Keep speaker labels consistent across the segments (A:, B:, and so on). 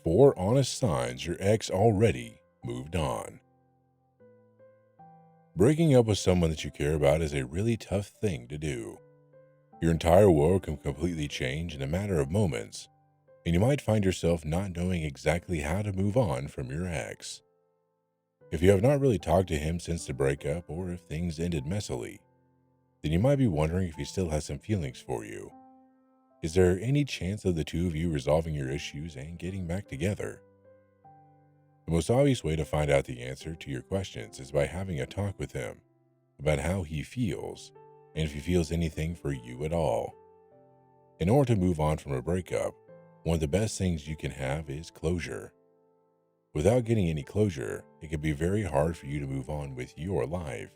A: 4 honest signs your ex already moved on. Breaking up with someone that you care about is a really tough thing to do. Your entire world can completely change in a matter of moments, and you might find yourself not knowing exactly how to move on from your ex. If you have not really talked to him since the breakup, or if things ended messily, then you might be wondering if he still has some feelings for you. Is there any chance of the two of you resolving your issues and getting back together? The most obvious way to find out the answer to your questions is by having a talk with him about how he feels and if he feels anything for you at all. In order to move on from a breakup, one of the best things you can have is closure. Without getting any closure, it can be very hard for you to move on with your life.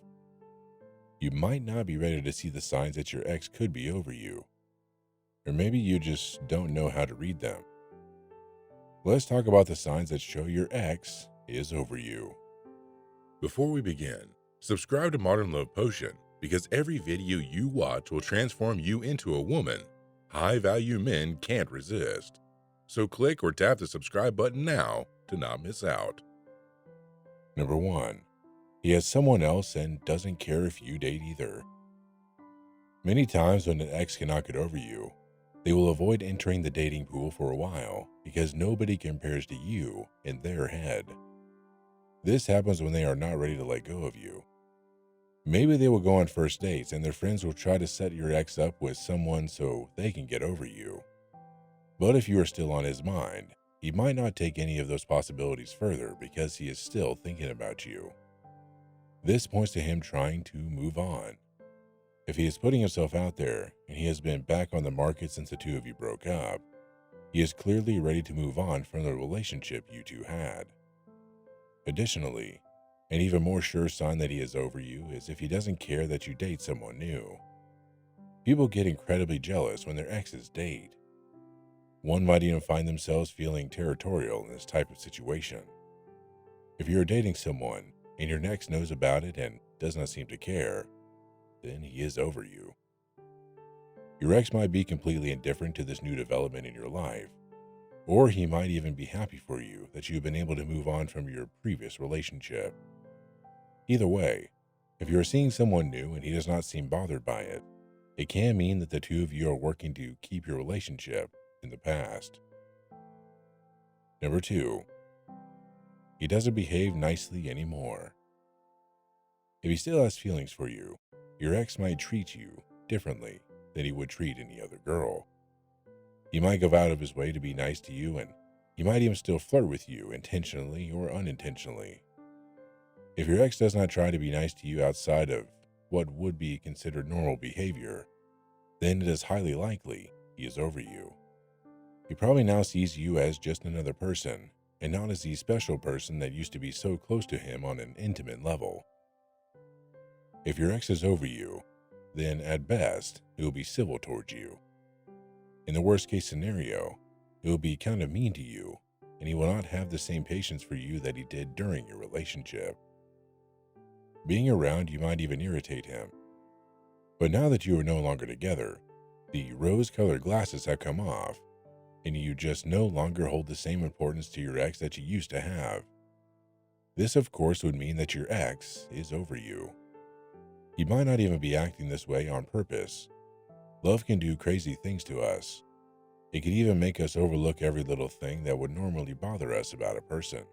A: You might not be ready to see the signs that your ex could be over you, or maybe you just don't know how to read them. Let's talk about the signs that show your ex is over you. Before we begin, subscribe to Modern Love Potion because every video you watch will transform you into a woman high-value men can't resist. So click or tap the subscribe button now to not miss out. Number 1. He has someone else and doesn't care if you date either. Many times when an ex cannot get over you, they will avoid entering the dating pool for a while because nobody compares to you in their head. This happens when they are not ready to let go of you. Maybe they will go on first dates and their friends will try to set your ex up with someone so they can get over you. But if you are still on his mind, he might not take any of those possibilities further because he is still thinking about you. This points to him trying to move on. If he is putting himself out there and he has been back on the market since the two of you broke up, he is clearly ready to move on from the relationship you two had. Additionally, an even more sure sign that he is over you is if he doesn't care that you date someone new. People get incredibly jealous when their exes date. One might even find themselves feeling territorial in this type of situation. If you are dating someone and your ex knows about it and does not seem to care, then he is over you. Your ex might be completely indifferent to this new development in your life, or he might even be happy for you that you have been able to move on from your previous relationship. Either way, if you are seeing someone new and he does not seem bothered by it, it can mean that the two of you are working to keep your relationship in the past. Number 2. He doesn't behave nicely anymore. If he still has feelings for you, your ex might treat you differently than he would treat any other girl. He might go out of his way to be nice to you, and he might even still flirt with you intentionally or unintentionally. If your ex does not try to be nice to you outside of what would be considered normal behavior, then it is highly likely he is over you. He probably now sees you as just another person, and not as the special person that used to be so close to him on an intimate level. If your ex is over you, then at best, he will be civil towards you. In the worst case scenario, he will be kind of mean to you, and he will not have the same patience for you that he did during your relationship. Being around you might even irritate him. But now that you are no longer together, the rose-colored glasses have come off, and you just no longer hold the same importance to your ex that you used to have. This, of course, would mean that your ex is over you. He might not even be acting this way on purpose. Love can do crazy things to us. It can even make us overlook every little thing that would normally bother us about a person.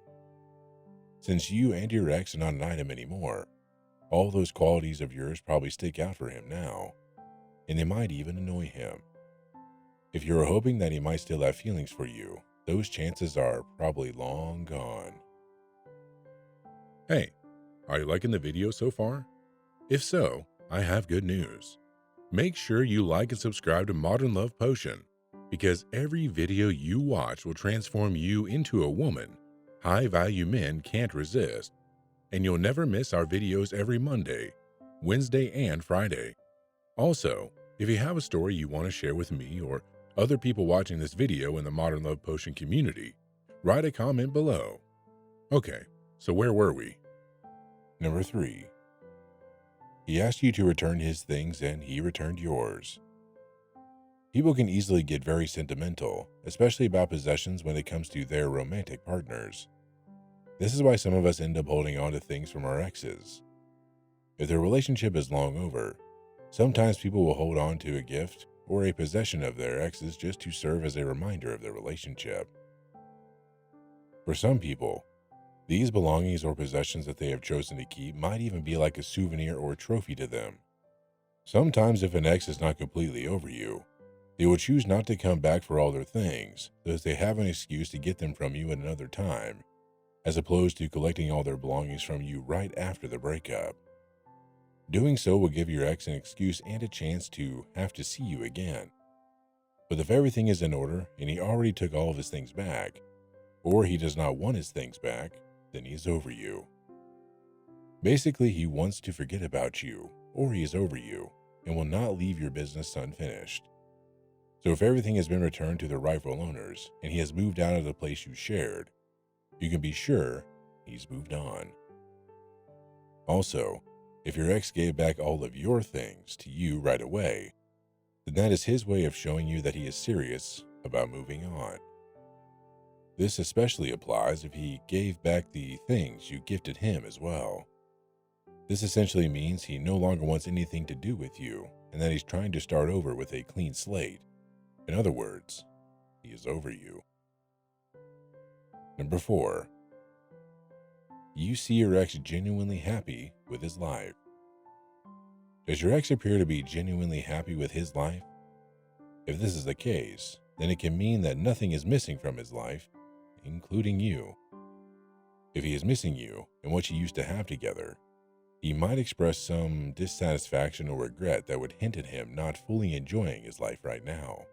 A: Since you and your ex are not an item anymore, all those qualities of yours probably stick out for him now, and they might even annoy him. If you are hoping that he might still have feelings for you, those chances are probably long gone. Hey, are you liking the video so far? If so, I have good news. Make sure you like and subscribe to Modern Love Potion, because every video you watch will transform you into a woman high-value men can't resist, and you'll never miss our videos every Monday, Wednesday, and Friday. Also, if you have a story you want to share with me or other people watching this video in the Modern Love Potion community, write a comment below. Okay, so where were we? Number 3. He asked you to return his things and he returned yours. People can easily get very sentimental, especially about possessions when it comes to their romantic partners. This is why some of us end up holding on to things from our exes. If their relationship is long over, sometimes people will hold on to a gift or a possession of their exes just to serve as a reminder of their relationship. For some people, these belongings or possessions that they have chosen to keep might even be like a souvenir or trophy to them. Sometimes if an ex is not completely over you, they will choose not to come back for all their things, thus they have an excuse to get them from you at another time, as opposed to collecting all their belongings from you right after the breakup. Doing so will give your ex an excuse and a chance to have to see you again. But if everything is in order and he already took all of his things back, or he does not want his things back, then he is over you. Basically, he wants to forget about you, or he is over you, and will not leave your business unfinished. So if everything has been returned to the rightful owners, and he has moved out of the place you shared, you can be sure he's moved on. Also, if your ex gave back all of your things to you right away, then that is his way of showing you that he is serious about moving on. This especially applies if he gave back the things you gifted him as well. This essentially means he no longer wants anything to do with you and that he's trying to start over with a clean slate. In other words, he is over you. Number 4. You see your ex genuinely happy with his life. Does your ex appear to be genuinely happy with his life? If this is the case, then it can mean that nothing is missing from his life, including you. If he is missing you and what you used to have together, he might express some dissatisfaction or regret that would hint at him not fully enjoying his life right now.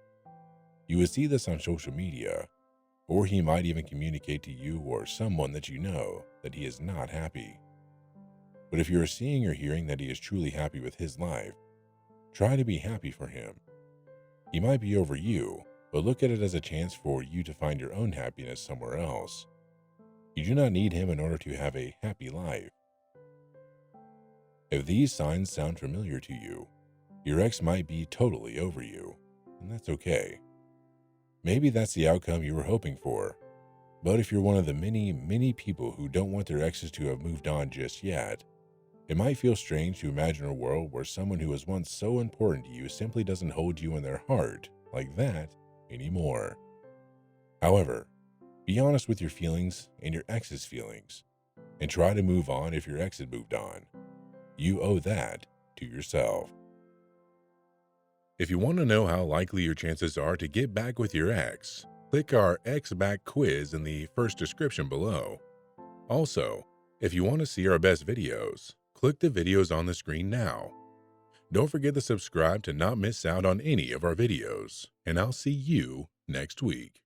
A: You would see this on social media, or he might even communicate to you or someone that you know that he is not happy. But if you are seeing or hearing that he is truly happy with his life, try to be happy for him. He might be over you, but look at it as a chance for you to find your own happiness somewhere else. You do not need him in order to have a happy life. If these signs sound familiar to you, your ex might be totally over you, and that's okay. Maybe that's the outcome you were hoping for, but if you're one of the many people who don't want their exes to have moved on just yet, it might feel strange to imagine a world where someone who was once so important to you simply doesn't hold you in their heart like that anymore. However, be honest with your feelings and your ex's feelings, and try to move on if your ex had moved on. You owe that to yourself. If you want to know how likely your chances are to get back with your ex, click our Ex Back quiz in the first description below. Also, if you want to see our best videos, click the videos on the screen now. Don't forget to subscribe to not miss out on any of our videos, and I'll see you next week.